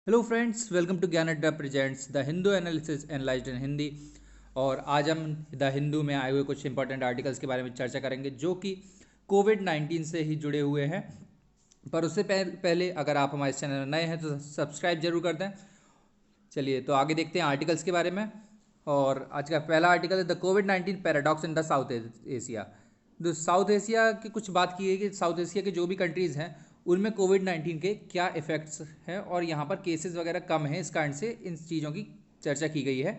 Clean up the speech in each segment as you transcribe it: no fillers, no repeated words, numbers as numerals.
Hello friends, welcome to Gyan Adda presents the Hindu analysis analysed in Hindi. और आज हम द हिंदू में आए हुए कुछ इंपॉर्टेंट आर्टिकल्स के बारे में चर्चा करेंगे जो कि कोविड-19 से ही जुड़े हुए हैं। पर उससे पहले अगर आप हमारे चैनल में नए हैं तो सब्सक्राइब जरूर कर दें। चलिए तो आगे देखते हैं आर्टिकल्स के बारे में। और आज का पहला आर्टिकल है the covid paradox in the south Asia. तो साउथ एशिया की कुछ बात की है कि साउथ एशिया के जो भी कंट्रीज़ हैं उनमें कोविड-19 के क्या इफ़ेक्ट्स हैं और यहाँ पर केसेस वगैरह कम हैं, इस कारण से इन चीज़ों की चर्चा की गई है।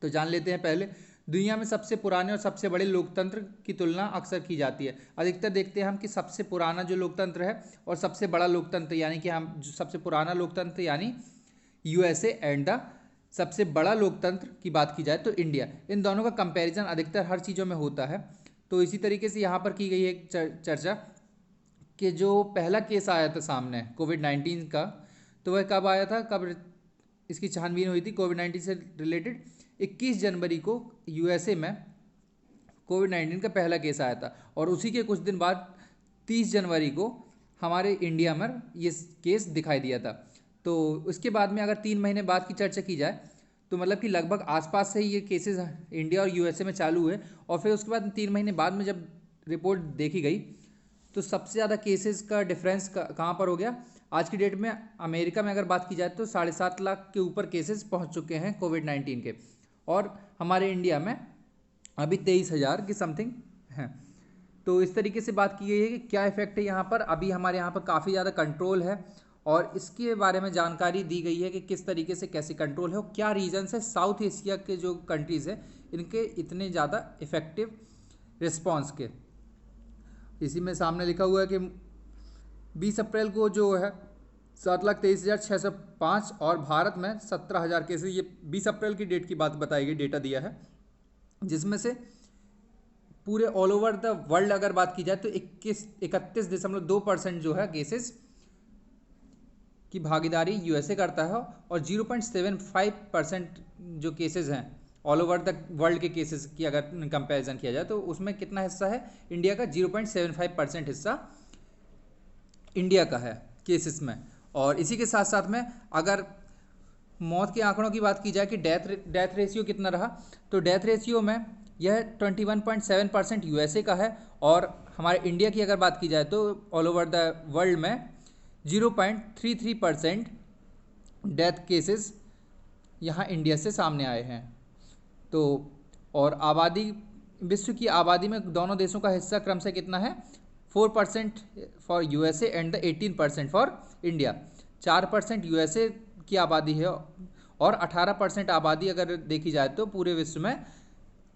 तो जान लेते हैं पहले। दुनिया में सबसे पुराने और सबसे बड़े लोकतंत्र की तुलना अक्सर की जाती है। अधिकतर देखते हैं हम कि सबसे पुराना जो लोकतंत्र है और सबसे बड़ा लोकतंत्र यानी कि हम जो सबसे पुराना लोकतंत्र यानी यूएसए एंड द सबसे बड़ा लोकतंत्र की बात की जाए तो इंडिया, इन दोनों का कंपैरिजन अधिकतर हर चीज़ों में होता है। तो इसी तरीके से यहाँ पर की गई है एक चर्चा कि जो पहला केस आया था सामने कोविड-19 का, तो वह कब आया था, कब इसकी छानबीन हुई थी कोविड-19 से रिलेटेड। 21 जनवरी को यूएसए में कोविड-19 का पहला केस आया था और उसी के कुछ दिन बाद 30 जनवरी को हमारे इंडिया में ये केस दिखाई दिया था। तो उसके बाद में अगर 3 महीने बाद की चर्चा की जाए तो मतलब कि लगभग आसपास से ही ये केसेस इंडिया और यूएसए में चालू हुए और फिर उसके बाद 3 महीने बाद में जब रिपोर्ट देखी गई तो सबसे ज़्यादा केसेस का डिफरेंस कहाँ पर हो गया। आज की डेट में अमेरिका में अगर बात की जाए तो 7.5 लाख के ऊपर केसेस पहुँच चुके हैं कोविड-19 के, और हमारे इंडिया में अभी 23,000 की समथिंग हैं। तो इस तरीके से बात की गई है कि क्या इफेक्ट है यहाँ पर। अभी हमारे यहाँ पर काफ़ी ज़्यादा कंट्रोल है और इसके बारे में जानकारी दी गई है कि किस तरीके से कैसे कंट्रोल है और क्या रीजन्स है साउथ एशिया के जो कंट्रीज़ हैं इनके इतने ज़्यादा इफेक्टिव रिस्पॉन्स के। इसी में सामने लिखा हुआ है कि 20 अप्रैल को जो है 7,23,605 और भारत में 17,000 केसेस, ये 20 अप्रैल की डेट की बात बताई गई, डेटा दिया है, जिसमें से पूरे ऑल ओवर द वर्ल्ड अगर बात की जाए तो 31.2% जो है केसेस की भागीदारी यूएसए करता है और 0.75% जो केसेस हैं ऑल ओवर द वर्ल्ड के केसेस की अगर कंपैरिजन किया जाए तो उसमें कितना हिस्सा है इंडिया का, 0.75% हिस्सा इंडिया का है केसेस में। और इसी के साथ साथ में अगर मौत के आंकड़ों की बात की जाए कि डेथ रेशियो कितना रहा, तो डेथ रेशियो में यह 21.7% यूएसए का है और हमारे इंडिया की अगर बात की जाए तो ऑल ओवर द वर्ल्ड में 0.33% डेथ केसेस यहाँ इंडिया से सामने आए हैं। तो और आबादी, विश्व की आबादी में दोनों देशों का हिस्सा क्रम से कितना है, 4% for USA and the 18% for India. 4% USA की आबादी है और 18% आबादी अगर देखी जाए तो पूरे विश्व में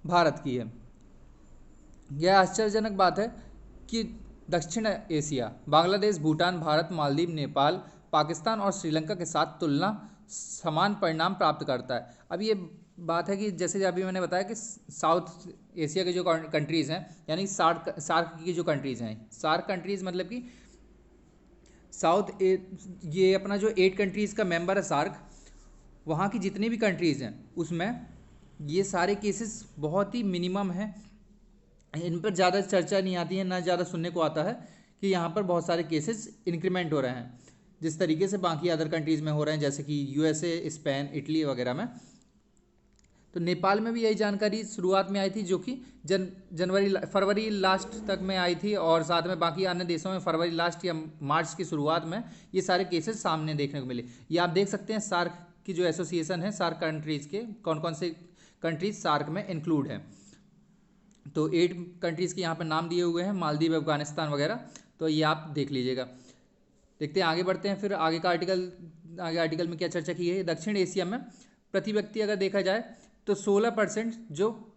भारत की है। यह आश्चर्यजनक बात है कि दक्षिण एशिया बांग्लादेश, भूटान, भारत, मालदीव, नेपाल, पाकिस्तान और श्रीलंका के साथ तुलना समान परिणाम प्राप्त करता है। अब ये बात है कि जैसे अभी मैंने बताया कि साउथ एशिया के जो कंट्रीज़ हैं यानी सार्क की जो कंट्रीज़ हैं, सार्क कंट्रीज़ मतलब कि ये अपना जो 8 कंट्रीज़ का मेंबर है सार्क, वहाँ की जितनी भी कंट्रीज़ हैं उसमें ये सारे केसेस बहुत ही मिनिमम हैं। इन पर ज़्यादा चर्चा नहीं आती है, ना ज़्यादा सुनने को आता है कि यहाँ पर बहुत सारे केसेस इंक्रीमेंट हो रहे हैं जिस तरीके से बाकी अदर कंट्रीज़ में हो रहे हैं, जैसे कि यूएसए, स्पेन, इटली वगैरह में। तो नेपाल में भी यही जानकारी शुरुआत में आई थी जो कि फरवरी लास्ट तक में आई थी और साथ में बाकी अन्य देशों में फरवरी लास्ट या मार्च की शुरुआत में ये सारे केसेस सामने देखने को मिले। ये आप देख सकते हैं सार्क की जो एसोसिएशन है, सार्क कंट्रीज़ के कौन कौन से कंट्रीज सार्क में इंक्लूड हैं। तो 8 कंट्रीज़ के यहाँ पर नाम दिए हुए हैं, मालदीव, अफगानिस्तान वगैरह। तो ये आप देख लीजिएगा। देखते हैं, आगे बढ़ते हैं। फिर आगे आर्टिकल में क्या चर्चा की है। दक्षिण एशिया में प्रति व्यक्ति अगर देखा जाए तो 16% जो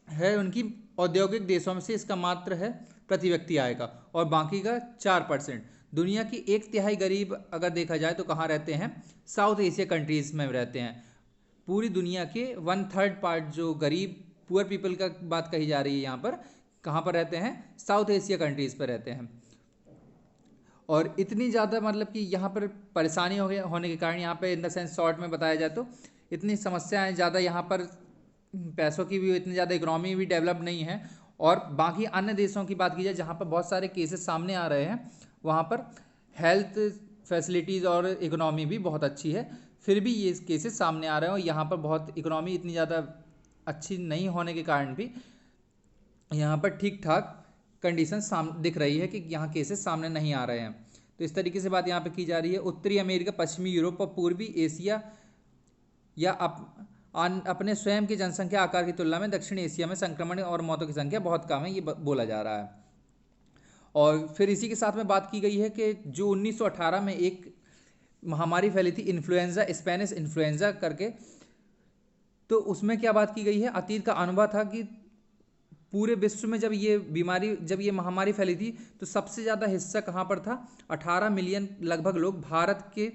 है उनकी औद्योगिक देशों में से इसका मात्र है प्रति व्यक्ति आय का, और बाकी का 4%। दुनिया की 1/3 गरीब अगर देखा जाए तो कहाँ रहते हैं, साउथ एशिया कंट्रीज़ में रहते हैं। पूरी दुनिया के 1/3 पार्ट जो गरीब पुअर पीपल का बात कही जा रही है यहाँ पर, कहाँ पर रहते हैं, साउथ एशिया कंट्रीज़ पर रहते हैं। और इतनी ज़्यादा मतलब कि यहाँ पर परेशानी होने के कारण, यहाँ पे इन द सेंस शॉर्ट में बताया जाए तो इतनी समस्याएं ज़्यादा यहाँ पर, पैसों की भी इतनी ज़्यादा, इकोनॉमी भी डेवलप नहीं है। और बाकी अन्य देशों की बात की जाए जहाँ पर बहुत सारे केसेस सामने आ रहे हैं, वहाँ पर हेल्थ फैसिलिटीज़ और इकोनॉमी भी बहुत अच्छी है, फिर भी ये केसेस सामने आ रहे हैं। और यहाँ पर बहुत इकोनॉमी इतनी ज़्यादा अच्छी नहीं होने के कारण भी यहाँ पर ठीक ठाक कंडीशन दिख रही है कि यहाँ केसेस सामने नहीं आ रहे हैं। तो इस तरीके से बात यहाँ पे की जा रही है। उत्तरी अमेरिका, पश्चिमी यूरोप और पूर्वी एशिया या अपने स्वयं की जनसंख्या आकार की तुलना में दक्षिण एशिया में संक्रमण और मौतों की संख्या बहुत कम है, ये बोला जा रहा है। और फिर इसी के साथ में बात की गई है कि जो 1918 में एक महामारी फैली थी इन्फ्लुएंजा, स्पेनिश इन्फ्लुएंजा करके, तो उसमें क्या बात की गई है, अतीत का अनुभव था कि पूरे विश्व में जब ये महामारी फैली थी तो सबसे ज़्यादा हिस्सा कहाँ पर था, 18 मिलियन लगभग लोग भारत के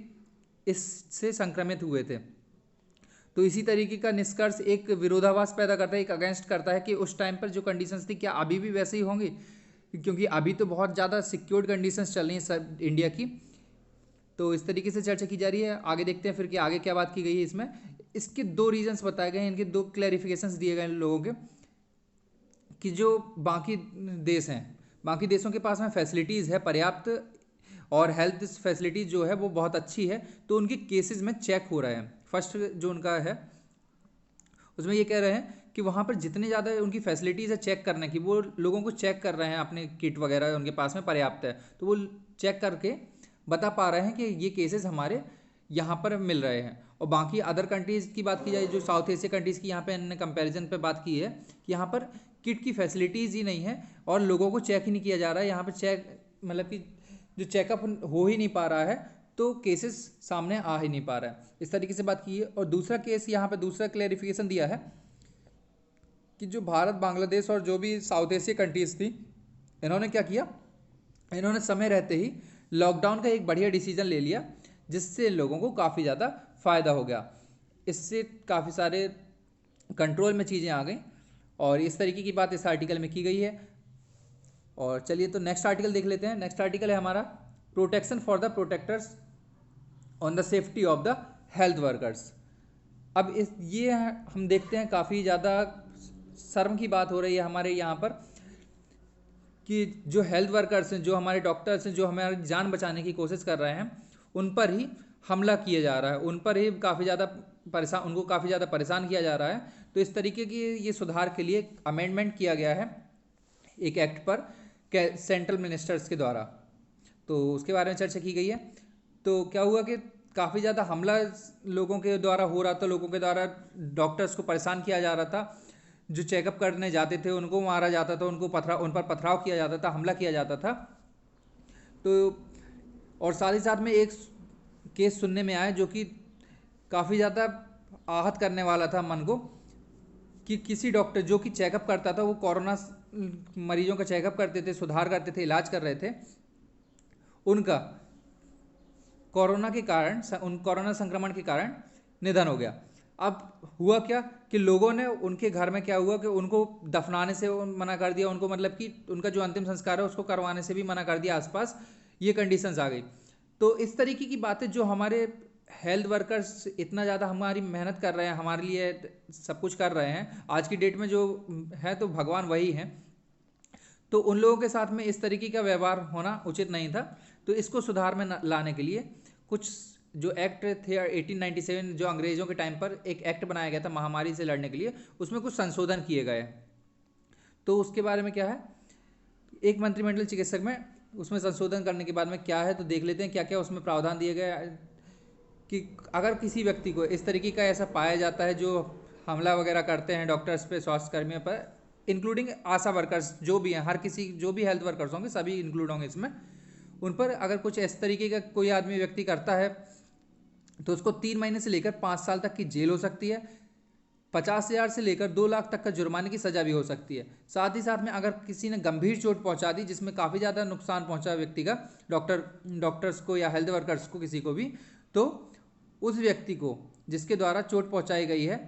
इससे संक्रमित हुए थे। तो इसी तरीके का निष्कर्ष एक विरोधाभास पैदा करता है, एक अगेंस्ट करता है कि उस टाइम पर जो कंडीशंस थी क्या अभी भी वैसे ही होंगी, क्योंकि अभी तो बहुत ज़्यादा सिक्योर्ड कंडीशंस चल रही हैं सब इंडिया की। तो इस तरीके से चर्चा की जा रही है। आगे देखते हैं फिर कि आगे क्या बात की गई है इसमें। इसके 2 रीजंस बताए गए हैं, इनके 2 क्लैरिफिकेशंस दिए गए हैं लोगों के, कि जो बाकी देश हैं, बाकी देशों के पास में फैसिलिटीज़ है पर्याप्त और हेल्थ फैसिलिटीज़ जो है वो बहुत अच्छी है, तो उनके केसेस में चेक हो रहे हैं। फर्स्ट जो उनका है उसमें ये कह रहे हैं कि वहाँ पर जितने ज़्यादा उनकी फैसिलिटीज़ है चेक करने की, वो लोगों को चेक कर रहे हैं, अपने किट वगैरह उनके पास में पर्याप्त है, तो वो चेक करके बता पा रहे हैं कि ये केसेस हमारे यहाँ पर मिल रहे हैं। और बाकी अदर कंट्रीज़ की बात की जाए, जो साउथ एशिया कंट्रीज़ की यहाँ पे इन्होंने कंपैरिजन पे बात की है कि यहाँ पर किट की फैसिलिटीज़ ही नहीं है और लोगों को चेक ही नहीं किया जा रहा है, यहाँ पर चेक मतलब कि जो चेकअप हो ही नहीं पा रहा है, तो केसेस सामने आ ही नहीं पा रहा है। इस तरीके से बात की है। और दूसरा केस यहाँ पे दूसरा क्लेरिफिकेशन दिया है कि जो भारत, बांग्लादेश और जो भी साउथ एशिया कंट्रीज थी, इन्होंने क्या किया, इन्होंने समय रहते ही लॉकडाउन का एक बढ़िया डिसीजन ले लिया, जिससे लोगों को काफ़ी ज़्यादा फ़ायदा हो गया। इससे काफ़ी सारे कंट्रोल में चीज़ें आ गई और इस तरीके की बात इस आर्टिकल में की गई है। और चलिए तो नेक्स्ट आर्टिकल देख लेते हैं। नेक्स्ट आर्टिकल है हमारा protection for the protectors on the safety of the health workers. अब ये हम देखते हैं काफ़ी ज़्यादा शर्म की बात हो रही है हमारे यहाँ पर कि जो हेल्थ वर्कर्स हैं, जो हमारे डॉक्टर्स हैं, जो हमारी जान बचाने की कोशिश कर रहे हैं, उन पर ही हमला किया जा रहा है, उन पर ही काफ़ी ज़्यादा उनको काफ़ी ज़्यादा परेशान किया जा रहा है। तो इस तरीके की ये सुधार के लिए अमेंडमेंट किया गया है एक एक्ट पर सेंट्रल मिनिस्टर्स के द्वारा, तो उसके बारे में चर्चा की गई है। तो क्या हुआ कि काफ़ी ज़्यादा हमला लोगों के द्वारा हो रहा था, लोगों के द्वारा डॉक्टर्स को परेशान किया जा रहा था, जो चेकअप करने जाते थे उनको मारा जाता था, उन पर पथराव किया जाता था, हमला किया जाता था। तो और साथ ही साथ में एक केस सुनने में आया जो कि काफ़ी ज़्यादा आहत करने वाला था मन को, कि किसी डॉक्टर जो कि चेकअप करता था, वो कोरोना मरीजों का चेकअप करते थे, सुधार करते थे, इलाज कर रहे थे, उनका कोरोना संक्रमण के कारण निधन हो गया। अब हुआ क्या कि लोगों ने उनके घर में क्या हुआ कि उनको दफनाने से मना कर दिया, उनको मतलब कि उनका जो अंतिम संस्कार है उसको करवाने से भी मना कर दिया आसपास, ये कंडीशंस आ गई। तो इस तरीके की बातें, जो हमारे हेल्थ वर्कर्स इतना ज़्यादा हमारी मेहनत कर रहे हैं, हमारे लिए सब कुछ कर रहे हैं, आज की डेट में जो है तो भगवान वही हैं, तो उन लोगों के साथ में इस तरीके का व्यवहार होना उचित नहीं था। तो इसको सुधार में लाने के लिए कुछ जो एक्ट थे 1897, जो अंग्रेज़ों के टाइम पर एक एक्ट बनाया गया था महामारी से लड़ने के लिए, उसमें कुछ संशोधन किए गए। तो उसके बारे में क्या है, एक मंत्रिमंडल चिकित्सक में उसमें संशोधन करने के बाद में क्या है, तो देख लेते हैं क्या क्या उसमें प्रावधान दिए गए कि अगर किसी व्यक्ति को इस तरीके का ऐसा पाया जाता है जो हमला वगैरह करते हैं डॉक्टर्स पे, स्वास्थ्य कर्मियों पर, इंक्लूडिंग आशा वर्कर्स जो भी हैं, हर किसी जो भी हेल्थ वर्कर्स होंगे सभी इंक्लूड होंगे इसमें, उन पर अगर कुछ इस तरीके का कोई आदमी व्यक्ति करता है तो उसको 3 महीने से लेकर 5 साल तक की जेल हो सकती है, 50,000 से लेकर 2 लाख तक का जुर्माने की सज़ा भी हो सकती है। साथ ही साथ में अगर किसी ने गंभीर चोट पहुंचा दी, जिसमें काफ़ी ज़्यादा नुकसान पहुंचा व्यक्ति का, डॉक्टर्स को या हेल्थ वर्कर्स को, किसी को भी, तो उस व्यक्ति को जिसके द्वारा चोट पहुंचाई गई है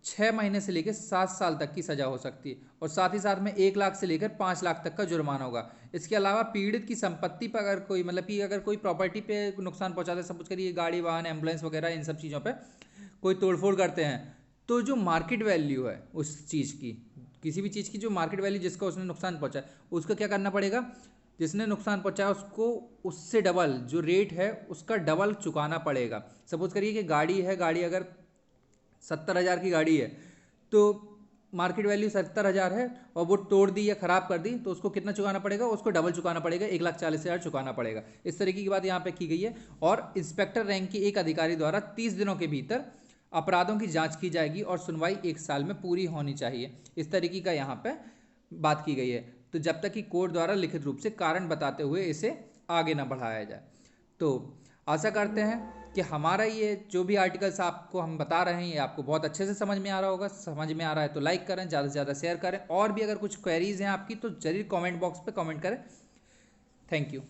6 महीने से लेकर 7 साल तक की सज़ा हो सकती है, और साथ ही साथ में 1 लाख से लेकर 5 लाख तक का जुर्माना होगा। इसके अलावा पीड़ित की संपत्ति पर अगर कोई, मतलब कि अगर कोई प्रॉपर्टी पे नुकसान पहुंचाता है, सपोज करिए गाड़ी, वाहन, एम्बुलेंस वगैरह, इन सब चीज़ों पे कोई तोड़फोड़ करते हैं, तो जो मार्केट वैल्यू है उस चीज़ की, किसी भी चीज़ की जो मार्केट वैल्यू जिसका उसने नुकसान पहुंचा है, उसका क्या करना पड़ेगा, जिसने नुकसान पहुंचाया उसको उससे डबल जो रेट है उसका डबल चुकाना पड़ेगा। सपोज करिए कि गाड़ी है, गाड़ी अगर 70,000 की गाड़ी है तो मार्केट वैल्यू 70,000 है और वो तोड़ दी या ख़राब कर दी तो उसको कितना चुकाना पड़ेगा, उसको डबल चुकाना पड़ेगा, 1,40,000 चुकाना पड़ेगा। इस तरीके की बात यहाँ पे की गई है। और इंस्पेक्टर रैंक के एक अधिकारी द्वारा 30 दिनों के भीतर अपराधों की जांच की जाएगी और सुनवाई 1 साल में पूरी होनी चाहिए। इस तरीके का यहाँ पे बात की गई है। तो जब तक कि कोर्ट द्वारा लिखित रूप से कारण बताते हुए इसे आगे ना बढ़ाया जाए। तो आशा करते हैं कि हमारा ये जो भी आर्टिकल्स आपको हम बता रहे हैं ये आपको बहुत अच्छे से समझ में आ रहा होगा। समझ में आ रहा है तो लाइक करें, ज़्यादा से ज़्यादा शेयर करें, और भी अगर कुछ क्वेरीज हैं आपकी तो जरूर कमेंट बॉक्स पे कमेंट करें। Thank you.